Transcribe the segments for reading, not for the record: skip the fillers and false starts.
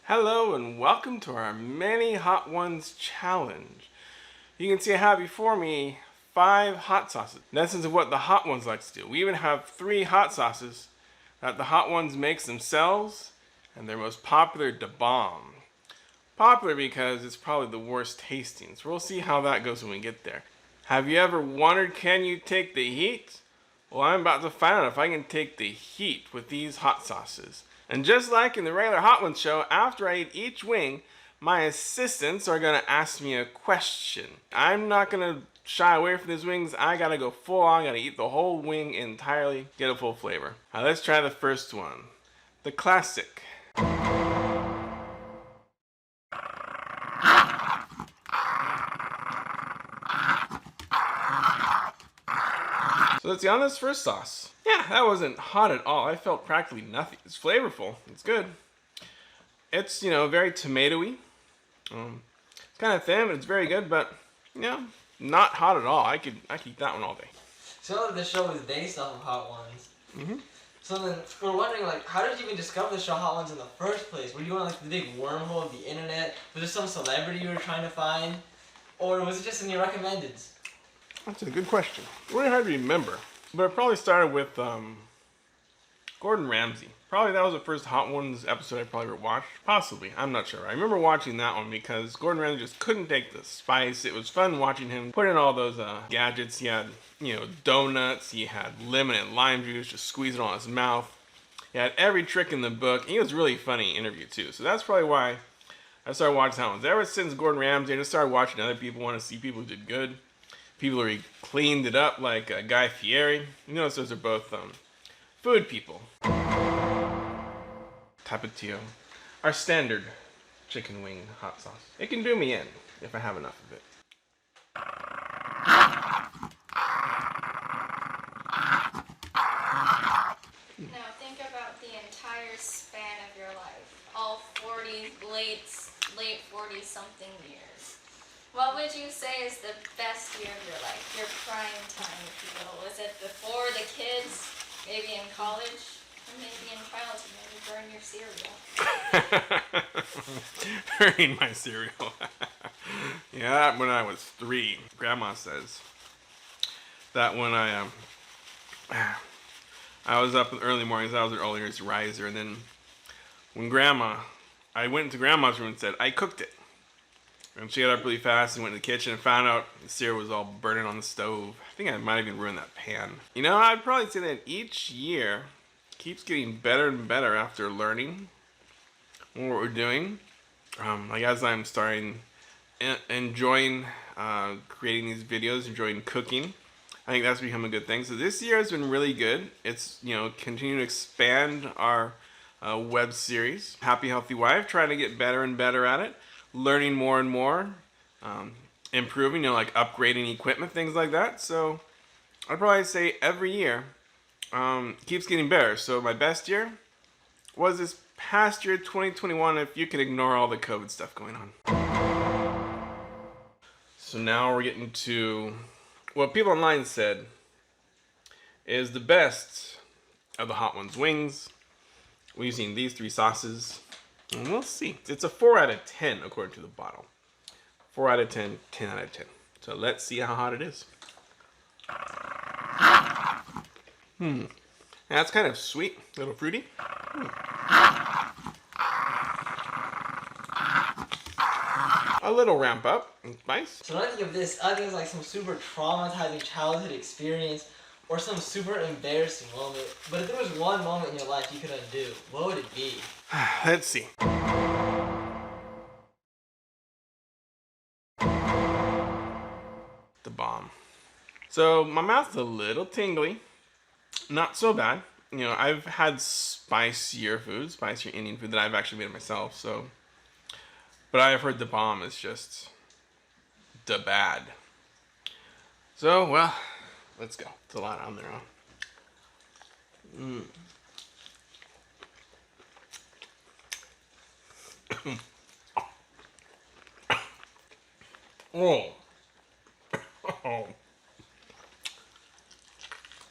Hello and welcome to our Many Hot Ones challenge. You can see I have before me 5 hot sauces. In essence of what the Hot Ones like to do. We even have 3 hot sauces that the Hot Ones makes themselves, and their most popular, Da Bomb. Popular because it's probably the worst tasting, so we'll see how that goes when we get there. Have you ever wondered, can you take the heat? Well, I'm about to find out if I can take the heat with these hot sauces. And just like in the regular Hot Ones show, after I eat each wing, my assistants are gonna ask me a question. I'm not gonna shy away from these wings. I gotta go full on, gotta eat the whole wing entirely, get a full flavor. Now let's try the first one. The classic. So let's see on this first sauce. Yeah, that wasn't hot at all. I felt practically nothing. It's flavorful. It's good. It's, very tomatoey. It's kind of thin, but it's very good, but, not hot at all. I could eat that one all day. So the show is based off of Hot Ones. Mm-hmm. So then we're wondering, how did you even discover the show Hot Ones in the first place? Were you on the big wormhole of the internet? Was there some celebrity you were trying to find? Or was it just in your recommendeds? That's a good question. Really hard to remember. But it probably started with Gordon Ramsay. Probably that was the first Hot Ones episode I probably ever watched. Possibly. I'm not sure. I remember watching that one because Gordon Ramsay just couldn't take the spice. It was fun watching him put in all those gadgets. He had, donuts. He had lemon and lime juice, just squeeze it on his mouth. He had every trick in the book. He was really funny interview too. So that's probably why I started watching Hot Ones. Ever since Gordon Ramsay, I just started watching other people. Want to see people who did good. People who cleaned it up, like Guy Fieri. You notice those are both food people. Tapatío, our standard chicken wing hot sauce. It can do me in if I have enough of it. Now think about the entire span of your life. All 40, late 40 something years. What would you say is the best year of your life? Your prime time, if you will. Was it before the kids? Maybe in college? Or maybe in childhood? Maybe burn your cereal? Burning my cereal. Yeah, when I was 3. Grandma says that when I was up in the early mornings, I was an early riser, and then when I went into Grandma's room and said, I cooked it. And she got up really fast and went in the kitchen and found out the cereal was all burning on the stove. I think I might have even ruined that pan. I'd probably say that each year keeps getting better and better after learning what we're doing. As I'm starting enjoying creating these videos, enjoying cooking, I think that's become a good thing. So this year has been really good. It's, continuing to expand our web series, Happy Healthy Wife, trying to get better and better at it. Learning more and more, improving, like upgrading equipment, things like that. So I'd probably say every year keeps getting better. So my best year was this past year, 2021, if you can ignore all the COVID stuff going on. So now we're getting to what people online said is the best of the Hot Ones wings. We're using these 3 sauces. And we'll see. It's a 4 out of 10 according to the bottle. 4 out of 10, 10 out of 10. So let's see how hot it is. That's kind of sweet, a little fruity. A little ramp up in spice. So when I think of this, I think it's like some super traumatizing childhood experience or some super embarrassing moment. But if there was one moment in your life you could undo, what would it be? Let's see. The bomb. So my mouth's a little tingly. Not so bad. I've had spicier Indian food that I've actually made myself. But I've heard the bomb is just da bad. So, well, let's go. It's a lot on there, huh? Oh.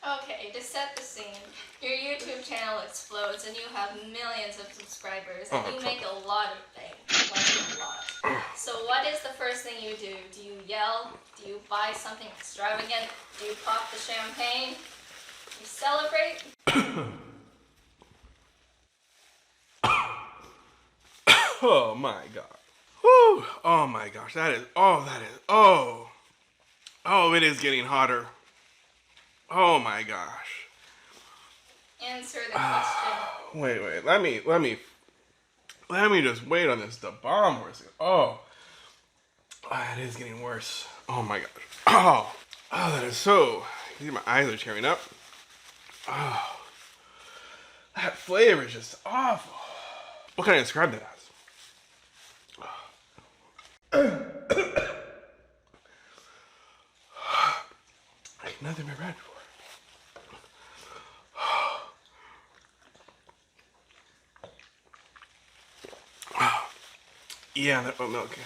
Okay, to set the scene, your YouTube channel explodes and you have millions of subscribers and you make a lot of things, like a lot. So what is the first thing you do? Do you yell? Do you buy something extravagant? Do you pop the champagne? Do you celebrate? Oh my god. Whew. Oh my gosh, that is, oh, it is getting hotter. Oh my gosh. Answer the question. Wait, let me just wait on this, the bomb for a second. Oh, it is getting worse. Oh my gosh. Oh, that is so, see my eyes are tearing up. Oh, that flavor is just awful. What can I describe that as? I've never been read before. Yeah, that oat milk.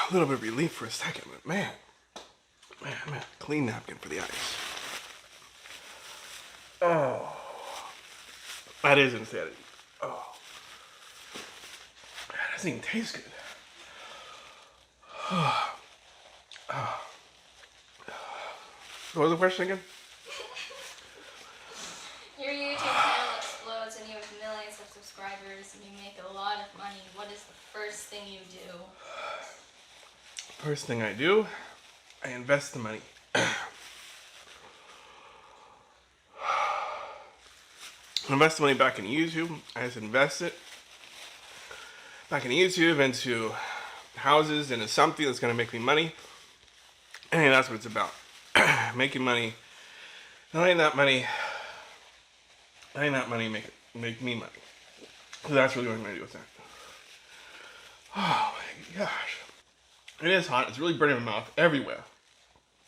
A little bit of relief for a second, but man, clean napkin for the eyes. Oh, that is insanity. Oh, that doesn't even taste good. What was the question again? Your YouTube channel explodes and you have millions of subscribers and you make a lot of money. What is the first thing you do? First thing I do, I invest the money. Invest the money back in YouTube. I just invest it back in YouTube, into houses, into something that's going to make me money. And that's what it's about. Making money. And letting that money make me money. So that's really what I'm going to do with that. Oh my gosh. It is hot. It's really burning my mouth everywhere.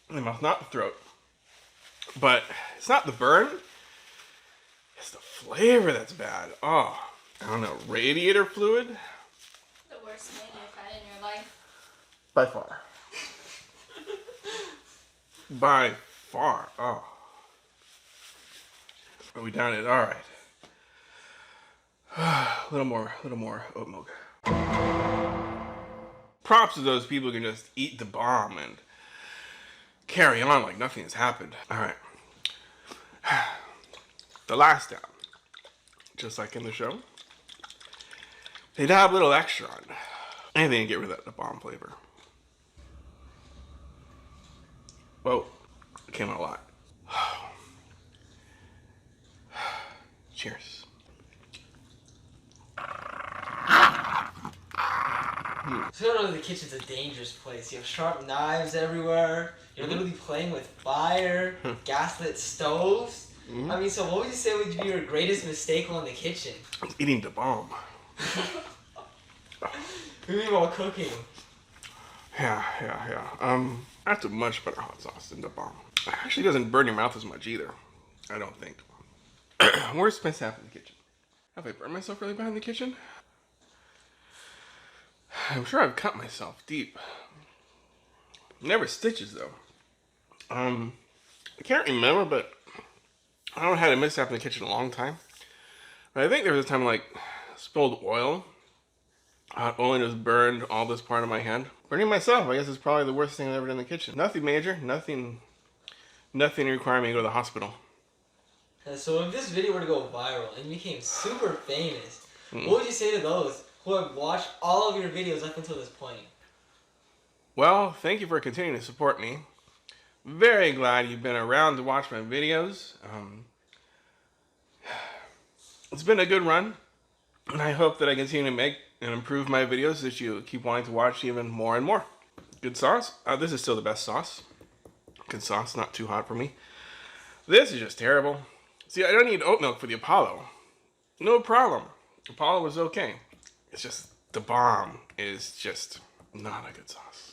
In the mouth, not the throat. But it's not the burn. It's the flavor that's bad. Oh, I don't know. Radiator fluid? The worst thing you've had in your life? By far. By far. Oh. Are we done it? All right. A little more oat milk. Props to those people who can just eat the bomb and carry on like nothing has happened. All right. The last dab, just like in the show, they dab a little extra on anything to get rid of the bomb flavor. Whoa, it came out a lot. Cheers. So you know, the kitchen's a dangerous place. You have sharp knives everywhere. You're literally playing with fire, gaslit stoves. I mean, so what would you say would be your greatest mistake while in the kitchen? Eating the bomb. What do you mean while cooking? Yeah. That's a much better hot sauce than the bomb. It actually doesn't burn your mouth as much either. I don't think. Where's my sap in the kitchen? Have I burned myself really bad in the kitchen? I'm sure I've cut myself deep. Never stitches though. I can't remember, but I haven't had a mishap in the kitchen in a long time. But I think there was a time like spilled oil. Hot oil and just burned all this part of my hand. Burning myself, I guess, is probably the worst thing I've ever done in the kitchen. Nothing major, nothing requiring me to go to the hospital. So if this video were to go viral and you became super famous, what would you say to those who have watched all of your videos up until this point? Well, thank you for continuing to support me. Very glad you've been around to watch my videos. It's been a good run, and I hope that I continue to make and improve my videos so that you keep wanting to watch even more and more. Good sauce. This is still the best sauce. Good sauce, not too hot for me. This is just terrible. See, I don't need oat milk for the Apollo. No problem. Apollo was okay. It's just the bomb is just not a good sauce.